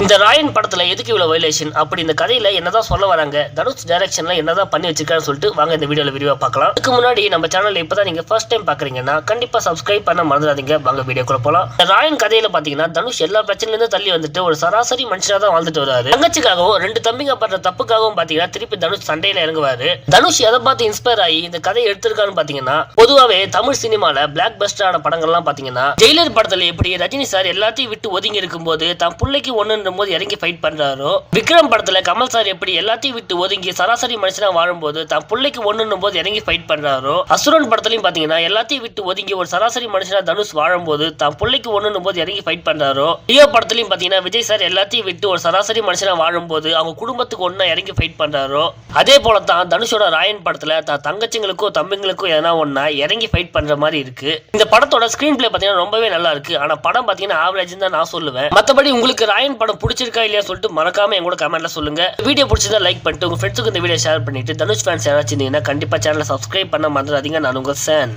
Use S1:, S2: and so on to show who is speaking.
S1: இந்த ராயன் படத்துல எதுக்கு இவ்வளவு வயலேஷன், அப்படி இந்த கதையில என்னதான் சொல்ல வராங்க, தனுஷ் டைரக்ஷன்ல என்னதான் பண்ணி வச்சிருக்கான்னு சொல்லிட்டு வாங்க இந்த வீடியோல விரிவா பார்க்கலாம். அதுக்கு முன்னாடி நம்ம சேனல்ல இப்பதான் நீங்க ஃபர்ஸ்ட் டைம் பாக்குறீங்கன்னா கண்டிப்பா சப்ஸ்கிரைப் பண்ண மறந்துடாதீங்க. வாங்க வீடியோக்குள்ள போலாம். இந்த ராயன் கதையில பாத்தீங்கன்னா தனுஷ் எல்லா பிரச்சனையில இருந்து தள்ளி வந்துட்டு ஒரு சராசரி மனுஷனா தான் வாழ்ந்துட்டு வராரு. தங்கச்சிக்காகவும் ரெண்டு தம்பிங்க பண்ற தப்புக்காகவும் பாத்தீங்கன்னா திருப்பி தனுஷ் சண்டையில இறங்குவாரு. தனுஷ் எதை பார்த்து இன்ஸ்பயர் ஆகி இந்த கதையை எடுத்திருக்கான்னு பாத்தீங்கன்னா, பொதுவாவே தமிழ் சினிமால பிளாக் பஸ்டரான படங்கள்லாம் பாத்தீங்கன்னா ஜெயிலர் படத்துல எப்படி ரஜினி சார் எல்லாத்தையும் விட்டு ஒதுங்கி இருக்கும்போது தான் பிள்ளைக்கு ஒண்ணுன்ற போது இறங்கி ஃபைட் பண்றாரோ, விக்ரம் படத்துல கமல் சார் எப்படி எல்லாத்தையும் விட்டு ஒதுங்கி சராசரி மனுஷனா வாழும்போது தான் பிள்ளைக்கு ஒண்ணுன்னும் போது இறங்கி ஃபைட் பண்றாரோ, அசுரன் படத்துலயும் பாத்தீங்கன்னா எல்லாத்தையும் விட்டு ஒதுங்கி ஒரு சராசரி மனுஷனா தனுஷ் வாழும்போது தான் பிள்ளைக்கு ஒண்ணுன்னும் போது இறங்கி ஃபைட் பண்றாரோ, லியோ படத்துலயும் பாத்தீங்கன்னா விஜய் சார் எல்லாத்தையும் விட்டு ஒரு சராசரி மனுஷனா வாழும்போது அவங்க குடும்பத்துக்கு ஒண்ணா இறங்கி ஃபைட் பண்றாரோ, அதே போல தான் தனுஷோட ராயன் படத்துல தான் தங்கச்சிங்களுக்கும் தம்பிங்களுக்கும் எதனா ஒண்ணா இறங்கி ஃபைட் பண்ற மாதிரி இருக்கு. இந்த படத்தோட ஸ்கிரீன் பிளே பாத்தீங்கன்னா ரொம்பவே நல்லா இருக்கு. ஆனா படம் பாத்தீங்கன்னா ஆவரேஜ் தான் நான் சொல்லுவேன். மத்தபடி உங்களுக்கு ராயன் படம் பிடிச்சிருக்கா இல்லையா சொல்லிட்டு மறக்காம எங்களோட கமெண்ட்ல சொல்லுங்க. வீடியோ பிடிச்சதா லைக் பண்ணிட்டு உங்க ஃப்ரெண்ட்ஸுக்கு இந்த வீடியோ ஷேர் பண்ணிட்டு, தனுஷ் ஃபேன்ஸ் யாராச்சும் இருந்தீங்கன்னா கண்டிப்பா சேனலை சப்ஸ்கிரைப் பண்ண மறந்துடாதீங்க. நான் உங்க சேன்.